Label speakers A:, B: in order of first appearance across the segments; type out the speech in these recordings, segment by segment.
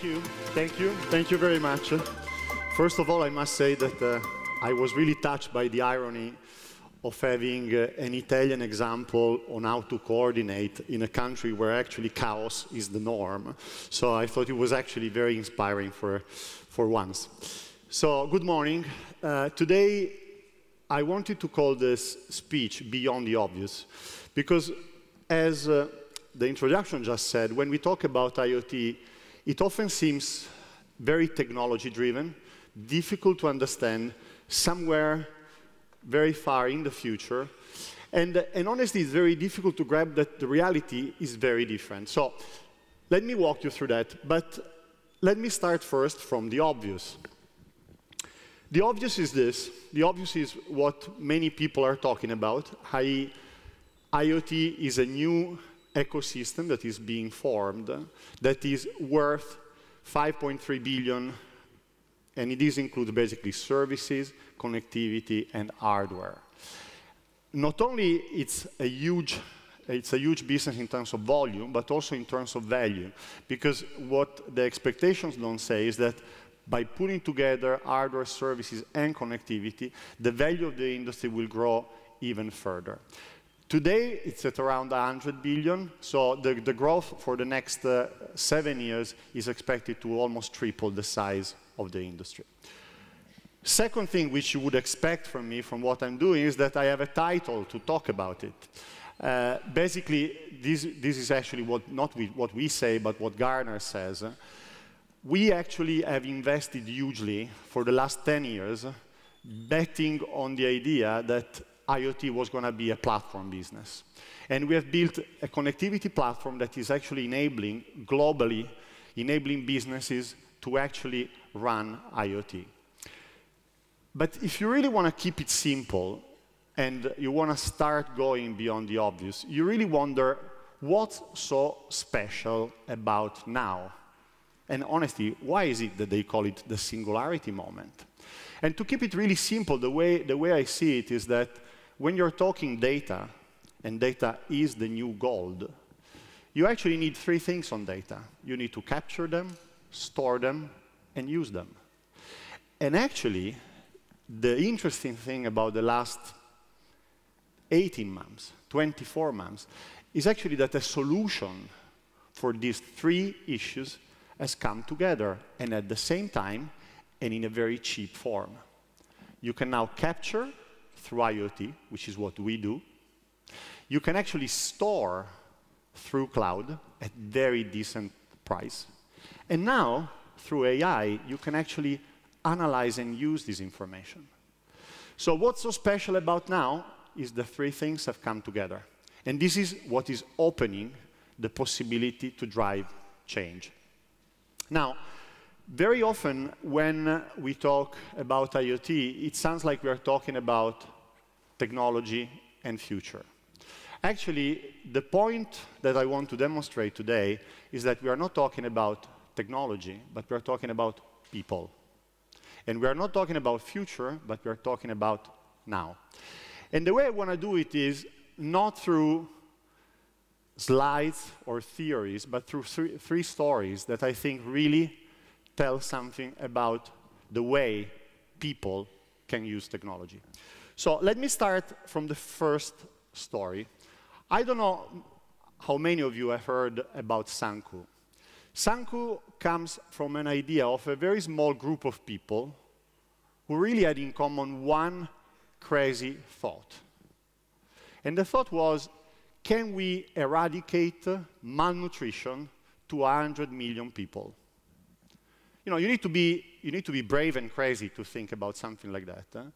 A: Thank you. Thank you. Thank you very much. First of all, I must say that I was really touched by the irony of having an Italian example on how to coordinate in a country where actually chaos is the norm. So I thought it was actually very inspiring for once. So good morning. Today, I wanted to call this speech Beyond the Obvious, because as the introduction just said, when we talk about IoT, it often seems very technology-driven, difficult to understand, somewhere very far in the future, and honestly, it's very difficult to grab that the reality is very different. So let me walk you through that, but let me start first from the obvious. The obvious is this. The obvious is what many people are talking about. IoT is a new ecosystem that is being formed that is worth 5.3 billion, and it includes basically services, connectivity, and hardware. Not only it's a huge business in terms of volume, but also in terms of value, because what the expectations don't say is that by putting together hardware, services, and connectivity, the value of the industry will grow even further. Today, it's at around 100 billion, so the growth for the next 7 years is expected to almost triple the size of the industry. Second thing which you would expect from me, from what I'm doing, is that I have a title to talk about it. Basically, this is actually not what we say, but what Gartner says. We actually have invested hugely for the last 10 years, betting on the idea that IoT was going to be a platform business. And we have built a connectivity platform that is actually enabling, globally, enabling businesses to actually run IoT. But if you really want to keep it simple, and you want to start going beyond the obvious, you really wonder, what's so special about now? And honestly, why is it that they call it the singularity moment? And to keep it really simple, the way I see it is that when you're talking data, and data is the new gold, you actually need 3 things on data. You need to capture them, store them, and use them. And actually, the interesting thing about the last 18 months, 24 months, is actually that a solution for these 3 issues has come together, and at the same time, and in a very cheap form. You can now capture through IoT, which is what we do. You can actually store through cloud at very decent price. And now, through AI, you can actually analyze and use this information. So what's so special about now is the 3 things have come together. And this is what is opening the possibility to drive change. Now, very often when we talk about IoT, it sounds like we are talking about technology and future. Actually, the point that I want to demonstrate today is that we are not talking about technology, but we are talking about people. And we are not talking about future, but we are talking about now. And the way I want to do it is not through slides or theories, but through 3 stories that I think really tell something about the way people can use technology. So let me start from the first story. I don't know how many of you have heard about Sanku. Sanku comes from an idea of a very small group of people who really had in common one crazy thought. And the thought was, can we eradicate malnutrition to 100 million people? You know, you need to be brave and crazy to think about something like that.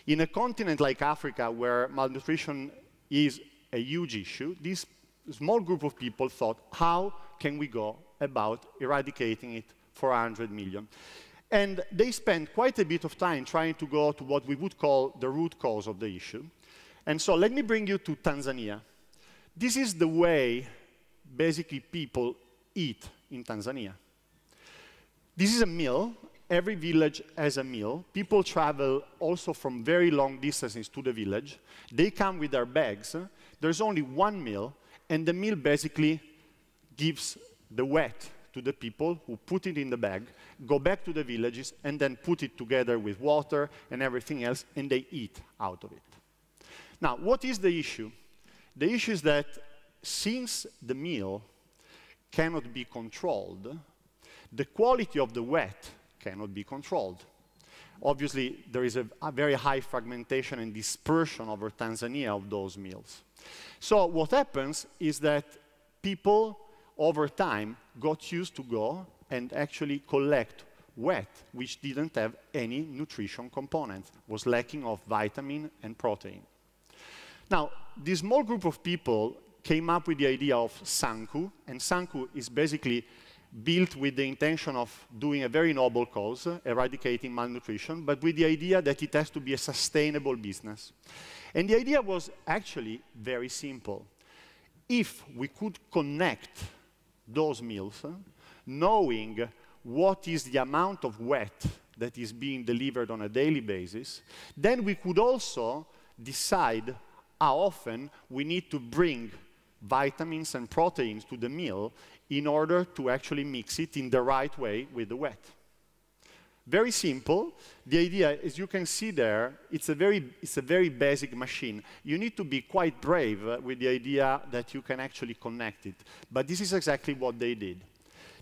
A: In a continent like Africa, where malnutrition is a huge issue, this small group of people thought, how can we go about eradicating it for 100 million? And they spent quite a bit of time trying to go to what we would call the root cause of the issue. And so let me bring you to Tanzania. This is the way, basically, people eat in Tanzania. This is a mill. Every village has a mill. People travel also from very long distances to the village. They come with their bags. There's only one mill, and the mill basically gives the wheat to the people who put it in the bag, go back to the villages, and then put it together with water and everything else, and they eat out of it. Now, what is the issue? The issue is that since the meal cannot be controlled, the quality of the wet cannot be controlled. Obviously, there is a very high fragmentation and dispersion over Tanzania of those meals. So what happens is that people, over time, got used to go and actually collect wet, which didn't have any nutrition components, was lacking of vitamin and protein. Now, this small group of people came up with the idea of Sanku, and Sanku is basically built with the intention of doing a very noble cause, eradicating malnutrition, but with the idea that it has to be a sustainable business. And the idea was actually very simple. If we could connect those meals, knowing what is the amount of wet that is being delivered on a daily basis, then we could also decide how often we need to bring vitamins and proteins to the meal in order to actually mix it in the right way with the wet. Very simple. The idea, as you can see there, it's a very basic machine. You need to be quite brave with the idea that you can actually connect it. But this is exactly what they did.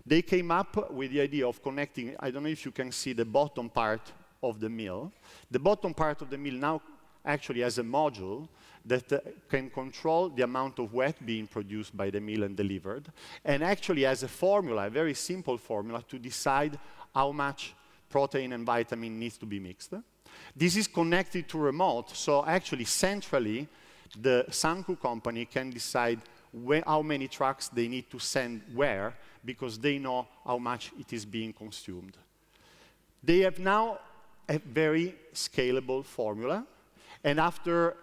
A: They came up with the idea of connecting, I don't know if you can see the bottom part of the meal. The bottom part of the meal now actually has a module that can control the amount of wet being produced by the meal and delivered, and actually has a formula, a very simple formula, to decide how much protein and vitamin needs to be mixed. This is connected to remote, so actually centrally, the Sanku company can decide how many trucks they need to send where, because they know how much it is being consumed. They have now a very scalable formula, and after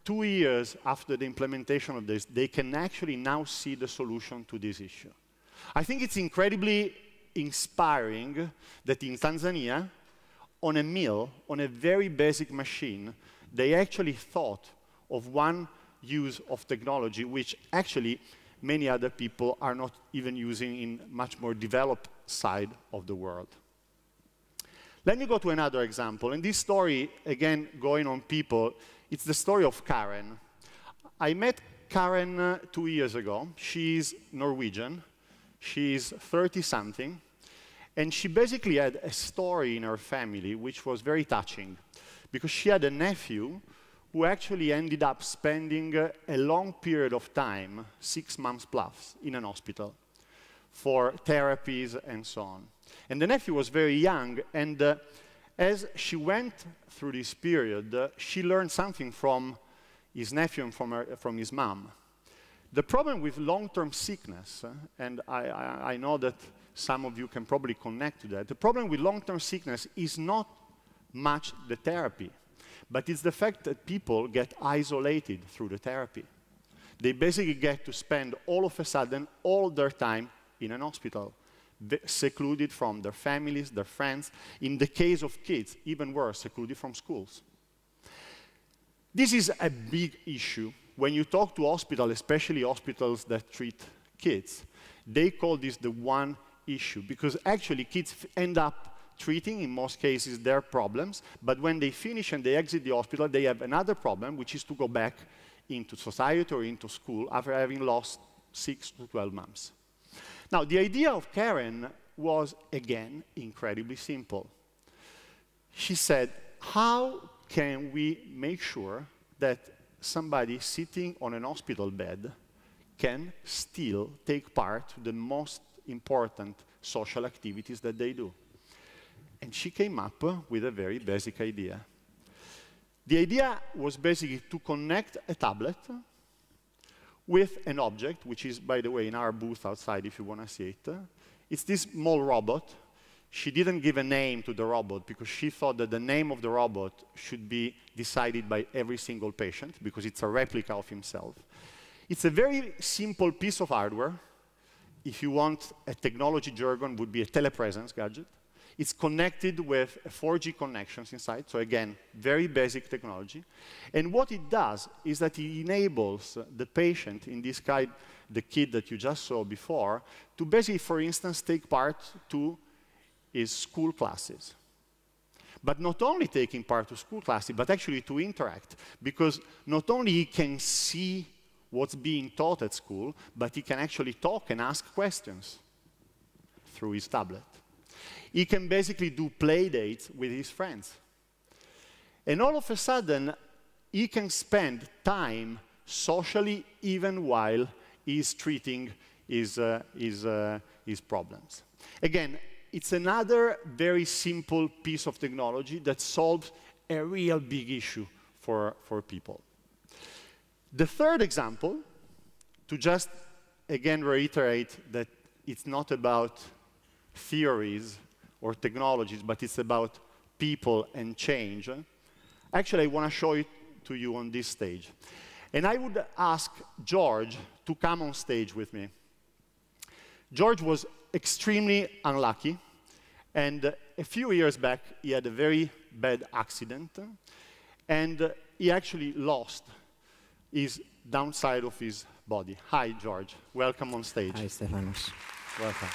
A: 2 years after the implementation of this, they can actually now see the solution to this issue. I think it's incredibly inspiring that in Tanzania, on a mill, on a very basic machine, they actually thought of one use of technology which actually many other people are not even using in much more developed side of the world. Let me go to another example, and this story, again, going on people, it's the story of Karen. I met Karen 2 years ago. She's Norwegian. She's 30-something. And she basically had a story in her family which was very touching, because she had a nephew who actually ended up spending a long period of time, 6 months plus, in an hospital for therapies and so on. And the nephew was very young, and as she went through this period, she learned something from his nephew and from his mom. The problem with long-term sickness, and I know that some of you can probably connect to that, the problem with long-term sickness is not much the therapy, but it's the fact that people get isolated through the therapy. They basically get to spend all of a sudden all their time in an hospital, secluded from their families, their friends. In the case of kids, even worse, secluded from schools. This is a big issue. When you talk to hospitals, especially hospitals that treat kids, they call this the one issue, because actually kids end up treating, in most cases, their problems, but when they finish and they exit the hospital, they have another problem, which is to go back into society or into school after having lost 6 to 12 months. Now, the idea of Karen was, again, incredibly simple. She said, how can we make sure that somebody sitting on an hospital bed can still take part in the most important social activities that they do? And she came up with a very basic idea. The idea was basically to connect a tablet with an object, which is, by the way, in our booth outside if you want to see it. It's this small robot. She didn't give a name to the robot because she thought that the name of the robot should be decided by every single patient, because it's a replica of himself. It's a very simple piece of hardware. If you want a technology jargon, would be a telepresence gadget. It's connected with 4G connections inside, so again, very basic technology. And what it does is that it enables the patient, in this the kid that you just saw before, to basically, for instance, take part to his school classes. But not only taking part to school classes, but actually to interact, because not only he can see what's being taught at school, but he can actually talk and ask questions through his tablet. He can basically do play dates with his friends. And all of a sudden, he can spend time socially even while he's treating his problems. Again, it's another very simple piece of technology that solves a real big issue for people. The third example, to just again reiterate that it's not about theories or technologies, but it's about people and change. Actually, I want to show it to you on this stage. And I would ask George to come on stage with me. George was extremely unlucky, and a few years back, he had a very bad accident, and he actually lost his downside of his body. Hi, George. Welcome on stage.
B: Hi, Stefano.
A: Welcome.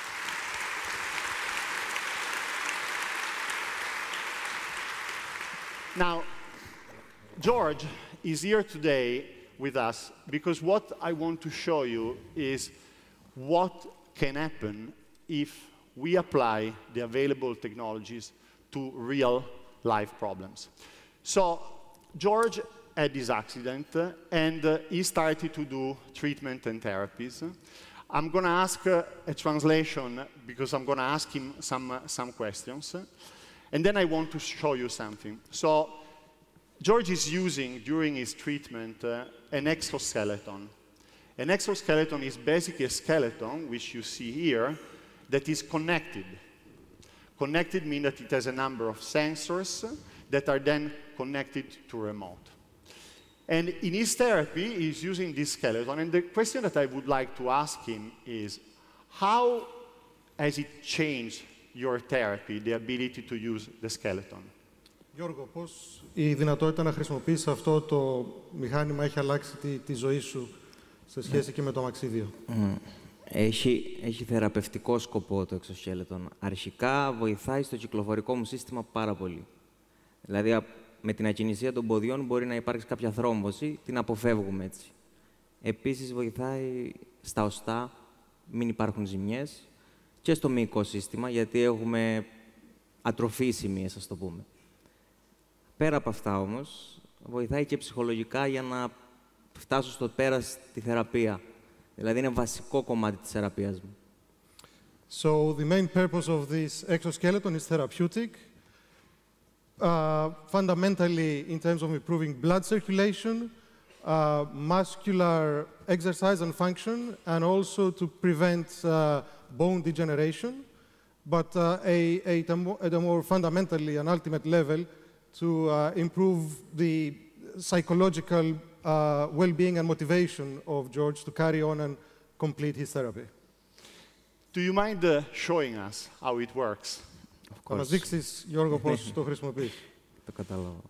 A: Now, George is here today with us because what I want to show you is what can happen if we apply the available technologies to real-life problems. So, George had this accident, and he started to do treatment and therapies. I'm going to ask a translation because I'm going to ask him some questions. And then I want to show you something. So George is using, during his treatment, an exoskeleton. An exoskeleton is basically a skeleton, which you see here, that is connected. Connected means that it has a number of sensors that are then connected to remote. And in his therapy, he's using this skeleton. And the question that I would like to ask him is, how has it changed your therapy, the ability to use the skeleton?
C: Γιώργο, πώς η δυνατότητα να χρησιμοποιήσεις αυτό το μηχάνημα έχει αλλάξει τη ζωή σου σε σχέση και με το αμαξίδιο?
B: Έχει θεραπευτικό σκοπό το εξοσκέλετον. Αρχικά βοηθάει στο κυκλοφορικό μου σύστημα πάρα πολύ. Δηλαδή, με την ακινησία των ποδιών μπορεί να υπάρξει κάποια θρόμβωση, την αποφεύγουμε έτσι. Επίσης, βοηθάει στα οστά, μην υπάρχουν ζημιές, και στο μυϊκό σύστημα, γιατί έχουμε ατροφή σημείες, ας το πούμε. Πέρα από αυτά, όμως, βοηθάει και ψυχολογικά για να φτάσω στο πέρας τη θεραπεία. Δηλαδή, είναι βασικό κομμάτι της θεραπείας μου.
C: So, the main purpose of this exoskeleton is therapeutic. Fundamentally, in terms of improving blood circulation, muscular exercise and function, and also to prevent bone degeneration, but at a more fundamentally and ultimate level, to improve the psychological well-being and motivation of George to carry on and complete his therapy.
A: Do you mind showing us how it works?
C: Θα μας δείξεις, Γιώργο, πώς το χρησιμοποιείς.
B: Το καταλάβω.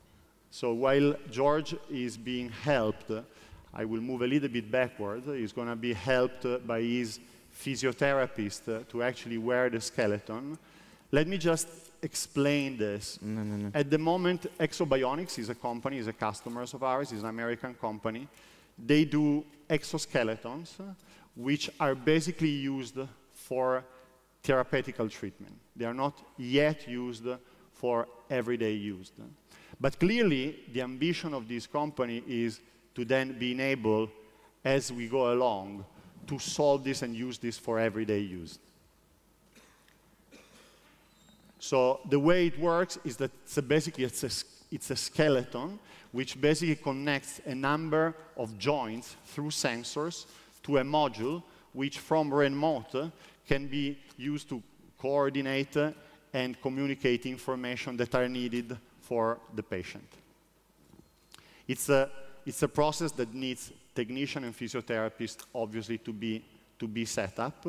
A: So while George is being helped, I will move a little bit backward. He's going to be helped by his physiotherapist to actually wear the skeleton. Let me just explain this.
B: No.
A: At the moment, Exobionics is a company, is a customer of ours, is an American company. They do exoskeletons, which are basically used for therapeutical treatment. They are not yet used for everyday use. But clearly, the ambition of this company is to then be able, as we go along, to solve this and use this for everyday use. So the way it works is that basically it's a skeleton which basically connects a number of joints through sensors to a module which from remote can be used to coordinate and communicate information that are needed for the patient. It's a process that needs technician and physiotherapist obviously to be set up.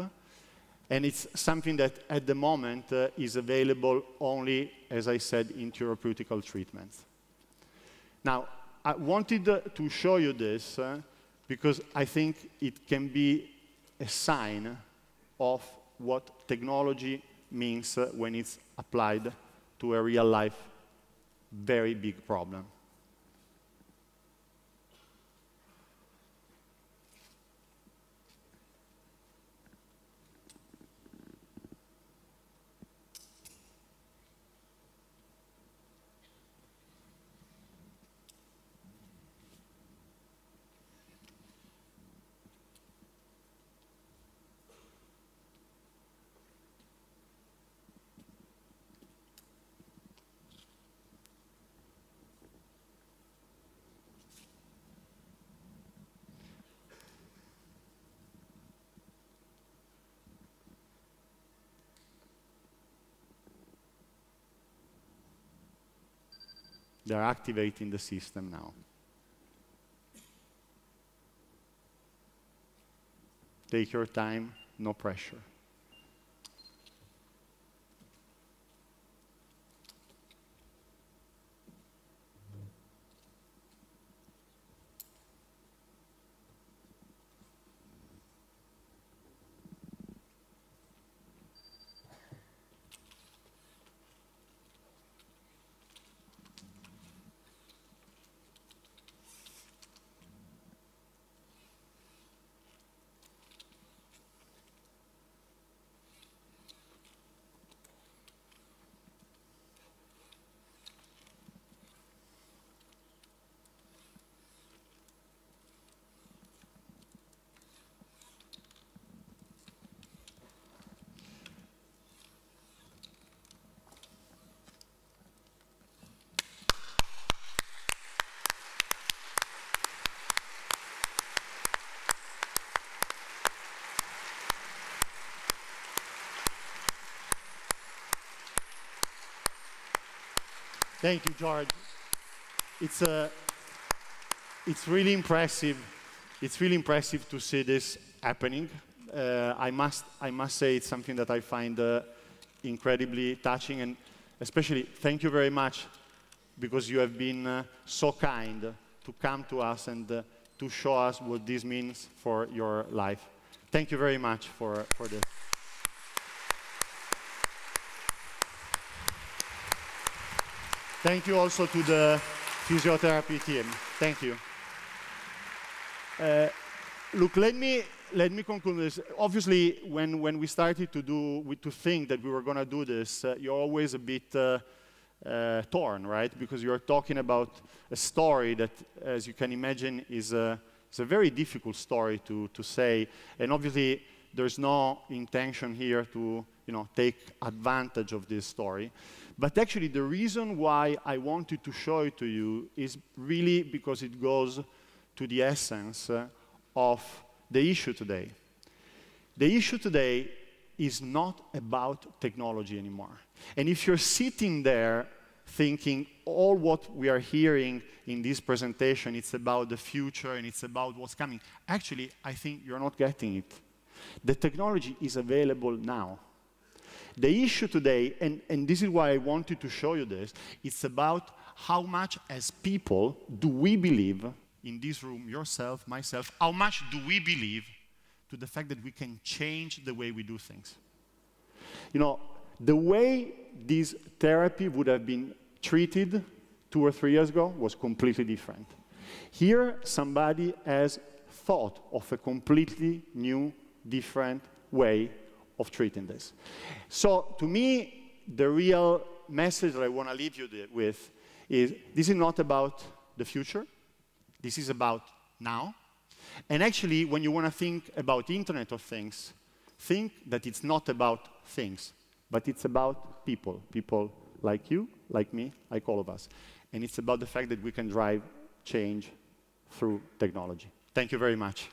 A: And it's something that at the moment is available only, as I said, in therapeutical treatments. Now, I wanted to show you this because I think it can be a sign of what technology means when it's applied to a real-life, very big problem. They're activating the system now. Take your time, no pressure. Thank you, George. It's really impressive. It's really impressive to see this happening. I must say it's something that I find incredibly touching, and especially thank you very much because you have been so kind to come to us and to show us what this means for your life. Thank you very much for this. Thank you also to the physiotherapy team. Thank you. Look, let me conclude this. Obviously, when we started to think that we were going to do this, you're always a bit torn, right? Because you're talking about a story that, as you can imagine, is a very difficult story to say. And obviously, there's no intention here to take advantage of this story. But actually, the reason why I wanted to show it to you is really because it goes to the essence of the issue today. The issue today is not about technology anymore. And if you're sitting there thinking all what we are hearing in this presentation, it's about the future and it's about what's coming, actually, I think you're not getting it. The technology is available now. The issue today, and this is why I wanted to show you this, it's about how much as people do we believe, in this room, yourself, myself, how much do we believe to the fact that we can change the way we do things. The way this therapy would have been treated 2 or 3 years ago was completely different. Here, somebody has thought of a completely new, different way of treating this. So to me, the real message that I want to leave you with is this is not about the future. This is about now. And actually, when you want to think about Internet of Things, think that it's not about things, but it's about people. People like you, like me, like all of us. And it's about the fact that we can drive change through technology. Thank you very much.